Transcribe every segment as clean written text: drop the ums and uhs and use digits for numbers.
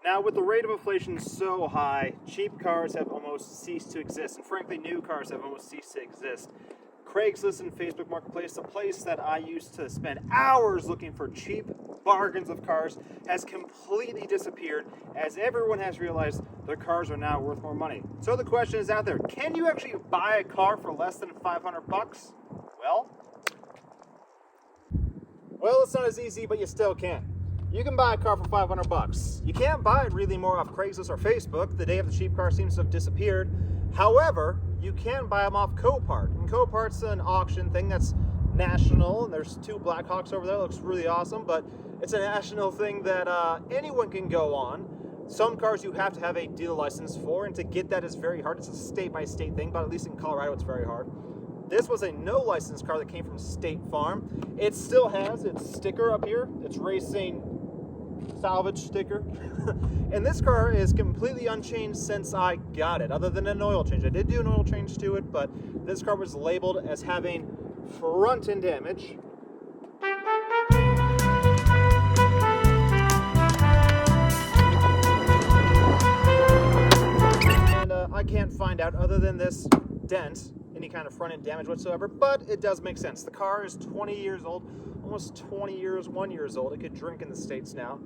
Now, with the rate of inflation so high, cheap cars have almost ceased to exist, and frankly, new cars have almost ceased to exist. Craigslist and Facebook Marketplace, the place that I used to spend hours looking for cheap bargains of cars, has completely disappeared as everyone has realized their cars are now worth more money. So the question is out there, can you actually buy a car for less than 500 bucks? Well, it's not as easy, but you still can. You can buy a car for 500 bucks. You can't buy it really more off Craigslist or Facebook. The day of the cheap car seems to have disappeared. However, you can buy them off Copart. And Copart's an auction thing that's national, and there's two Blackhawks over there. It looks really awesome, but it's a national thing that anyone can go on. Some cars you have to have a dealer license for, and to get that is very hard. It's a state-by-state thing, but at least in Colorado it's very hard. This was a no-license car that came from State Farm. It still has its sticker up here. It's racing salvage sticker. And this car is completely unchanged since I got it, other than an oil change. I did do an oil change to it, but this car was labeled as having front end damage. And I can't find out, other than this dent, any kind of front end damage whatsoever, but it does make sense. The car is 20 years old, almost 1 years old. It could drink in the States now.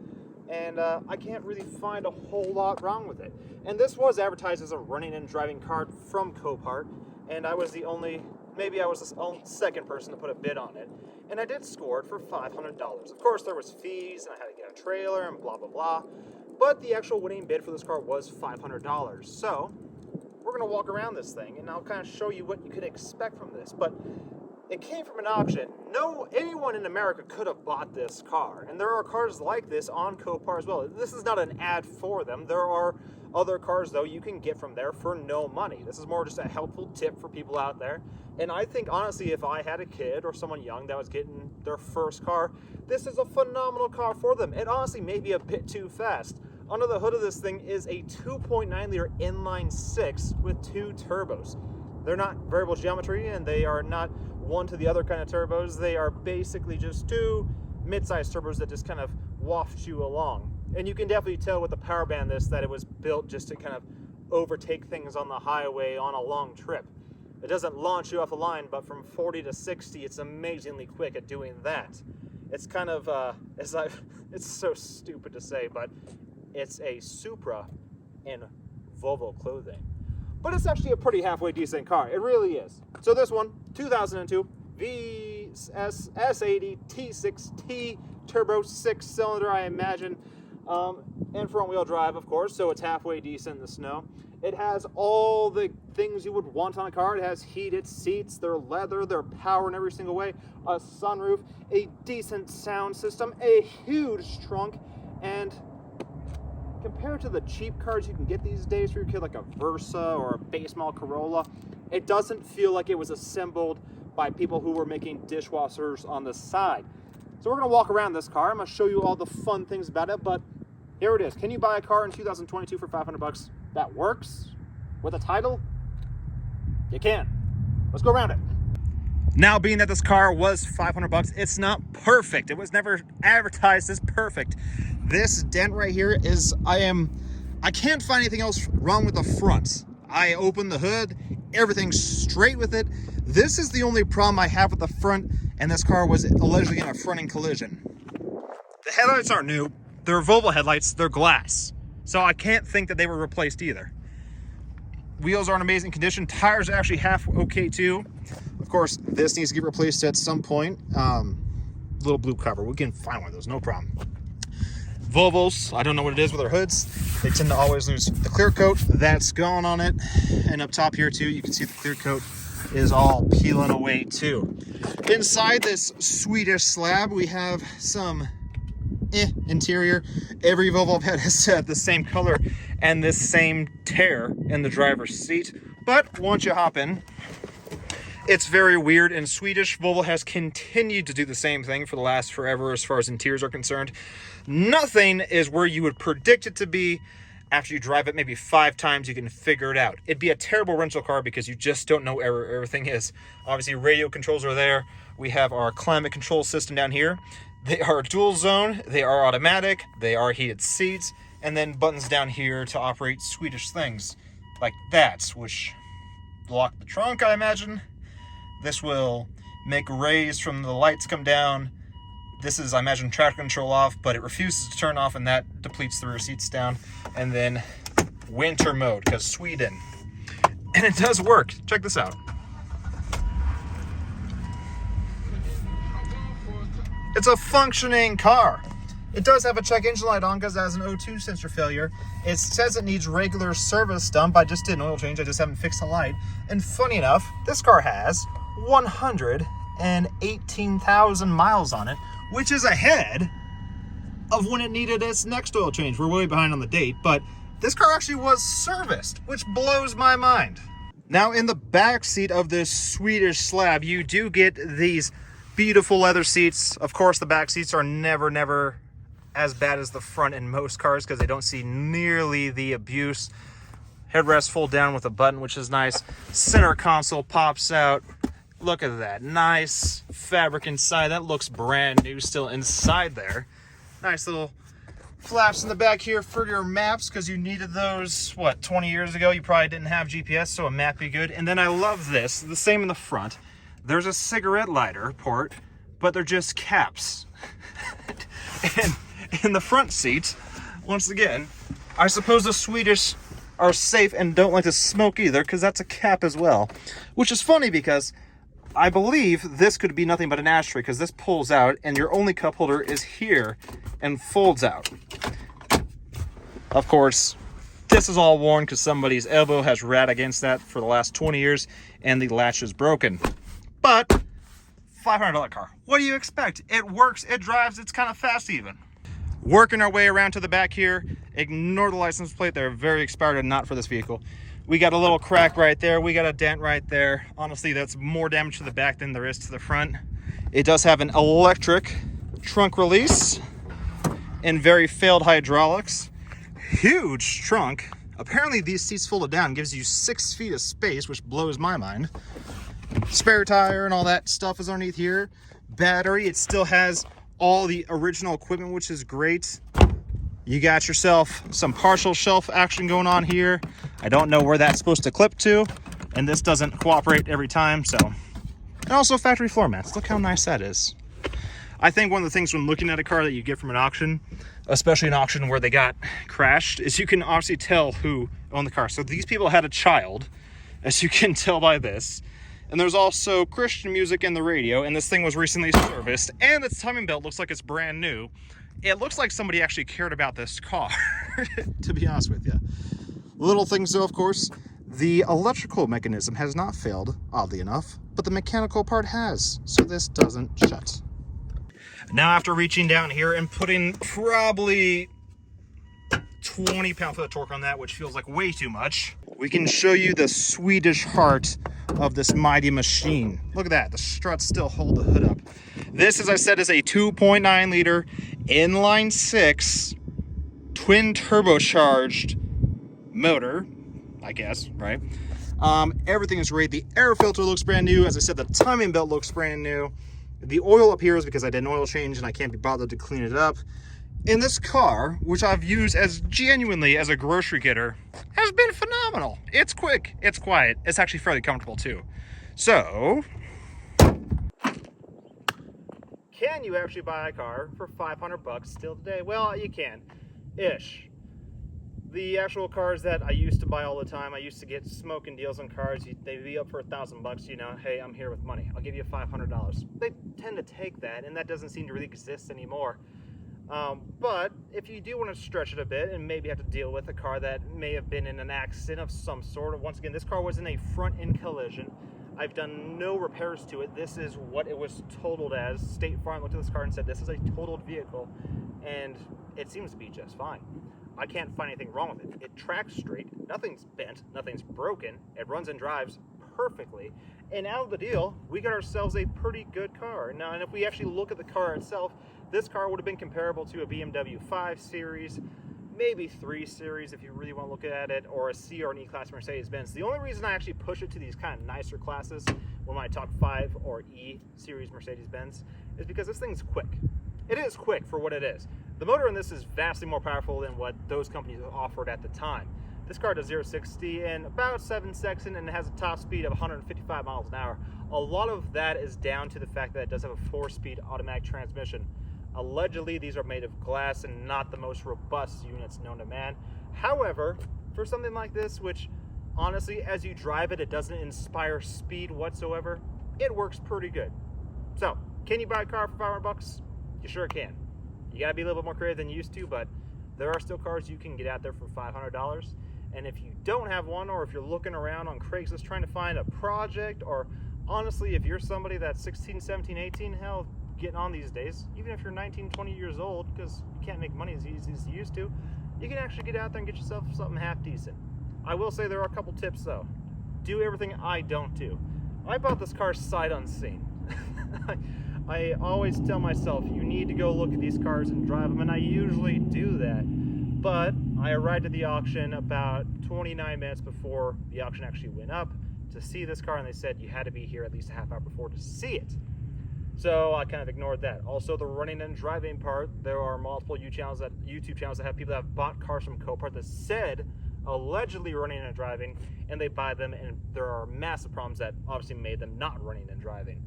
And I can't really find a whole lot wrong with it. And this was advertised as a running and driving car from Copart, and I was the second person to put a bid on it. And I did score it for $500. Of course, there was fees, and I had to get a trailer, and blah, blah, blah. But the actual winning bid for this car was $500. So we're gonna walk around this thing, and I'll kind of show you what you could expect from this. But it came from an auction. Anyone in America could have bought this car, and there are cars like this on Copart as well. This is not an ad for them. There are other cars, though, you can get from there for no money. This is more just a helpful tip for people out there. And I think, honestly, if I had a kid or someone young that was getting their first car, this is a phenomenal car for them. It honestly may be a bit too fast. Under the hood of this thing is a 2.9 liter inline six with two turbos. They're not variable geometry, and they are not one to the other kind of turbos. They are basically just two mid-sized turbos that just kind of waft you along. And you can definitely tell with the power band that it was built just to kind of overtake things on the highway on a long trip. It doesn't launch you off the line, but from 40 to 60, it's amazingly quick at doing that. It's kind of, it's so stupid to say, but it's a Supra in Volvo clothing. But it's actually a pretty halfway decent car. It really is. So this one, 2002 VS S80 T6T turbo 6-cylinder, I imagine, and front-wheel drive, of course. So it's halfway decent in the snow. It has all the things you would want on a car. It has heated seats, they're leather, they're power in every single way, a sunroof, a decent sound system, a huge trunk, and compared to the cheap cars you can get these days for your kid, like a Versa or a base model Corolla, it doesn't feel like it was assembled by people who were making dishwashers on the side. So we're gonna walk around this car. I'm gonna show you all the fun things about it, but here it is. Can you buy a car in 2022 for 500 bucks that works with a title? You can. Let's go around it. Now, being that this car was 500 bucks, it's not perfect. It was never advertised as perfect. This dent right here is, I can't find anything else wrong with the front. I opened the hood, everything's straight with it. This is the only problem I have with the front, and this car was allegedly in a fronting collision. The headlights aren't new. They're Volvo headlights, they're glass. So I can't think that they were replaced either. Wheels are in amazing condition. Tires are actually half okay too. Of course, this needs to get replaced at some point. Little blue cover, we can find one of those, no problem. Volvos, I don't know what it is with their hoods. They tend to always lose the clear coat. That's gone on it. And up top here too, you can see the clear coat is all peeling away too. Inside this Swedish slab, we have some interior. Every Volvo I've had has had the same color and this same tear in the driver's seat. But once you hop in, it's very weird. In Swedish, Volvo has continued to do the same thing for the last forever as far as interiors are concerned. Nothing is where you would predict it to be. After you drive it maybe 5 times, you can figure it out. It'd be a terrible rental car because you just don't know where everything is. Obviously, radio controls are there. We have our climate control system down here. They are dual zone, they are automatic, they are heated seats, and then buttons down here to operate Swedish things like that, which lock the trunk, I imagine. This will make rays from the lights come down. This is, I imagine, traction control off, but it refuses to turn off, and that depletes the rear seats down. And then winter mode, because Sweden. And it does work. Check this out. It's a functioning car. It does have a check engine light on because it has an O2 sensor failure. It says it needs regular service done, but I just did an oil change. I just haven't fixed the light. And funny enough, this car has 118,000 miles on it, which is ahead of when it needed its next oil change. We're way behind on the date, but this car actually was serviced, which blows my mind. Now, in the back seat of this Swedish slab, you do get these beautiful leather seats. Of course, the back seats are never as bad as the front in most cars because they don't see nearly the abuse. Headrest fold down with a button, which is nice. Center console pops out. Look at that. Nice fabric inside. That looks brand new still inside there. Nice little flaps in the back here for your maps because you needed those, what, 20 years ago? You probably didn't have GPS, so a map be good. And then I love this. The same in the front. There's a cigarette lighter port, but they're just caps. And in the front seat, once again, I suppose the Swedish are safe and don't like to smoke either because that's a cap as well. Which is funny because I believe this could be nothing but an ashtray because this pulls out and your only cup holder is here and folds out. Of course, this is all worn because somebody's elbow has rat against that for the last 20 years and the latch is broken. But $500 car. What do you expect? It works, it drives, it's kind of fast even. Working our way around to the back here. Ignore the license plate. They're very expired and not for this vehicle. We got a little crack right there. We got a dent right there. Honestly, that's more damage to the back than there is to the front. It does have an electric trunk release and very failed hydraulics. Huge trunk. Apparently these seats folded down gives you 6 feet of space, which blows my mind. Spare tire and all that stuff is underneath here. Battery, it still has all the original equipment, which is great. You got yourself some partial shelf action going on here. I don't know where that's supposed to clip to, and this doesn't cooperate every time, so. And also factory floor mats. Look how nice that is. I think one of the things when looking at a car that you get from an auction, especially an auction where they got crashed, is you can obviously tell who owned the car. So these people had a child, as you can tell by this. And there's also Christian music in the radio, and this thing was recently serviced, and its timing belt looks like it's brand new. It looks like somebody actually cared about this car, to be honest with you. Little things though, of course, the electrical mechanism has not failed, oddly enough, but the mechanical part has, so this doesn't shut. Now after reaching down here and putting probably 20 pound-foot of torque on that, which feels like way too much, we can show you the Swedish heart of this mighty machine. Look at that, the struts still hold the hood up. This, as I said, is a 2.9 liter inline 6 twin turbocharged motor, I guess, right? Everything is great. The air filter looks brand new. As I said, the timing belt looks brand new. The oil up here is because I did an oil change and I can't be bothered to clean it up. And this car, which I've used as genuinely as a grocery getter, has been phenomenal. It's quick, it's quiet, it's actually fairly comfortable too. So, can you actually buy a car for 500 bucks still today? Well, you can, ish. The actual cars that I used to buy all the time, I used to get smoking deals on cars. They'd be up for $1,000, you know, hey, I'm here with money. I'll give you $500. They tend to take that, and that doesn't seem to really exist anymore. But if you do want to stretch it a bit and maybe have to deal with a car that may have been in an accident of some sort, once again, this car was in a front-end collision. I've done no repairs to it. This is what it was totaled as. State Farm looked at this car and said, this is a totaled vehicle, and it seems to be just fine. I can't find anything wrong with it. It tracks straight, nothing's bent, nothing's broken, it runs and drives perfectly, and out of the deal, we got ourselves a pretty good car. Now, and if we actually look at the car itself, this car would have been comparable to a BMW 5 Series, maybe 3 Series if you really want to look at it, or a C or an E-Class Mercedes-Benz. The only reason I actually push it to these kind of nicer classes when I talk 5 or E Series Mercedes-Benz is because this thing's quick. It is quick for what it is. The motor in this is vastly more powerful than what those companies offered at the time. This car does 0-60 in about 7 seconds and it has a top speed of 155 miles an hour. A lot of that is down to the fact that it does have a 4-speed automatic transmission. Allegedly, these are made of glass and not the most robust units known to man. However, for something like this, which honestly, as you drive it, it doesn't inspire speed whatsoever, it works pretty good. So, can you buy a car for 500 bucks? You sure can. You gotta be a little bit more creative than you used to, but there are still cars you can get out there for $500. And if you don't have one, or if you're looking around on Craigslist trying to find a project, or honestly, if you're somebody that's 16, 17, 18, hell, getting on these days, even if you're 19, 20 years old, because you can't make money as easy as you used to, you can actually get out there and get yourself something half decent. I will say there are a couple tips though. Do everything I don't do. I bought this car sight unseen. I always tell myself, you need to go look at these cars and drive them, and I usually do that. But I arrived at the auction about 29 minutes before the auction actually went up to see this car, and they said you had to be here at least a half hour before to see it. So I kind of ignored that. Also, the running and driving part, there are multiple YouTube channels that have people that have bought cars from Copart that said allegedly running and driving, and they buy them, and there are massive problems that obviously made them not running and driving.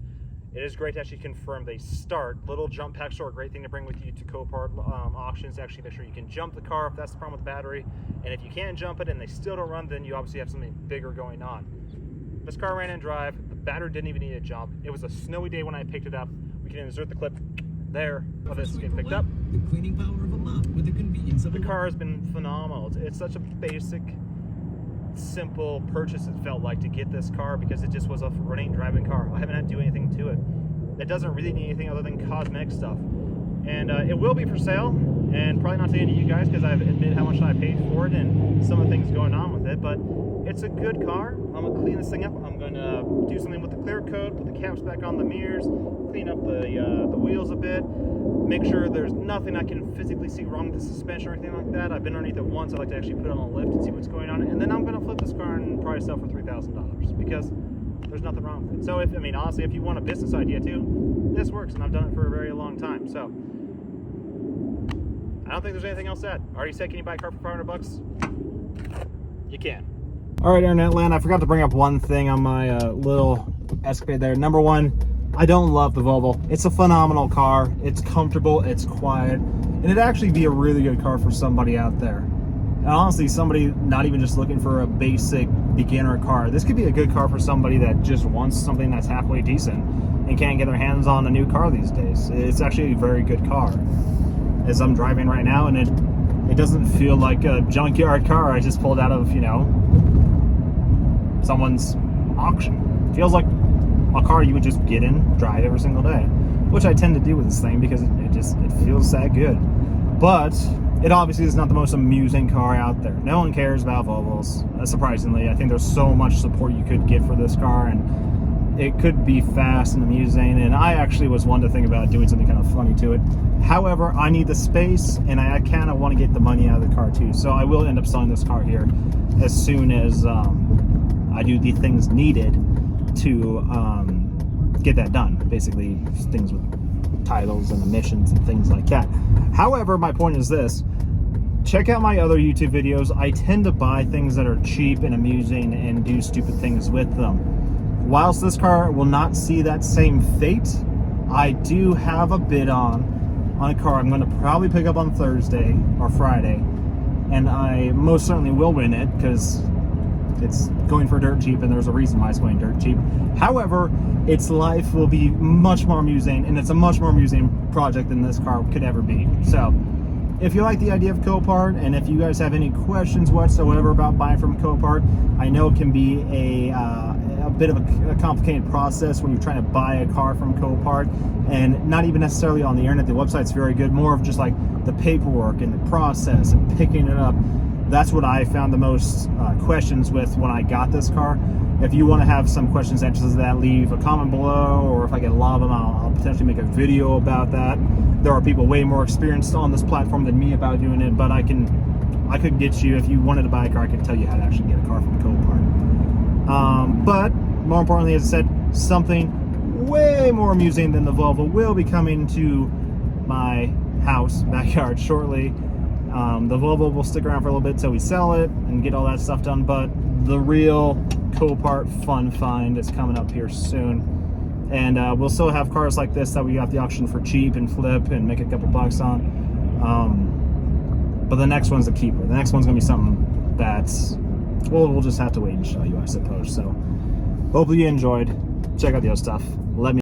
It is great to actually confirm they start. Little jump packs are a great thing to bring with you to Copart auctions to actually make sure you can jump the car if that's the problem with the battery. And if you can't jump it and they still don't run, then you obviously have something bigger going on. This car ran and drive. The battery didn't even need a jump. It was a snowy day when I picked it up. We can insert the clip there of this getting picked up. The cleaning power of a mop with the convenience of the car has been phenomenal. It's such a basic, simple purchase, it felt like, to get this car, because it just was a running, driving car. I haven't had to do anything to it. It doesn't really need anything other than cosmetic stuff. And it will be for sale, and probably not to any of you guys, because I've admitted how much I paid for it and some of the things going on with it, but it's a good car. I'm going to clean this thing up. I'm going to do something with the clear coat, put the caps back on the mirrors, clean up the wheels a bit, make sure there's nothing I can physically see wrong with the suspension or anything like that. I've been underneath it once. I'd like to actually put it on a lift and see what's going on, and then I'm going to flip this car and probably sell for $3,000, because there's nothing wrong with it. So, honestly, if you want a business idea too, this works, and I've done it for a very long time. So, I don't think there's anything else to add. I already said, can you buy a car for 500 bucks? You can. All right, Internet Land, I forgot to bring up one thing on my little escapade there. Number one, I don't love the Volvo. It's a phenomenal car. It's comfortable, it's quiet, and it'd actually be a really good car for somebody out there. And honestly, somebody not even just looking for a basic beginner car. This could be a good car for somebody that just wants something that's halfway decent and can't get their hands on a new car these days. It's actually a very good car. As I'm driving right now, and it doesn't feel like a junkyard car I just pulled out of, someone's auction. It feels like a car you would just get in, drive every single day, which I tend to do with this thing because it feels that good. But it obviously is not the most amusing car out there. No one cares about Volvos, surprisingly. I think there's so much support you could get for this car, and it could be fast and amusing, and I actually was one to think about doing something kind of funny to it. However, I need the space, and I kind of want to get the money out of the car too, so I will end up selling this car here as soon as I do the things needed to get that done. Basically, things with titles and emissions and things like that. However, my point is this. Check out my other YouTube videos. I tend to buy things that are cheap and amusing and do stupid things with them. Whilst this car will not see that same fate, I do have a bid on a car I'm going to probably pick up on Thursday or Friday, and I most certainly will win it because it's going for dirt cheap, and there's a reason why it's going dirt cheap. However, its life will be much more amusing, and it's a much more amusing project than this car could ever be. So, if you like the idea of Copart, and if you guys have any questions whatsoever about buying from Copart, I know it can be a bit of a complicated process when you're trying to buy a car from Copart, and not even necessarily on the internet. The website's very good, more of just like the paperwork and the process and picking it up. That's what I found the most questions with when I got this car. If you want to have some questions answers to that, leave a comment below, or if I get a lot of them, I'll potentially make a video about that. There are people way more experienced on this platform than me about doing it, but I could get you, if you wanted to buy a car, I could tell you how to actually get a car from Copart. But more importantly, as I said, something way more amusing than the Volvo will be coming to my house, backyard shortly. The Volvo will stick around for a little bit till we sell it and get all that stuff done, but the real Copart fun find is coming up here soon. And we'll still have cars like this that we got the auction for cheap and flip and make a couple bucks on. But the next one's a keeper. The next one's gonna be something that's, well, we'll just have to wait and show you, I suppose. So hopefully you enjoyed. Check out the other stuff.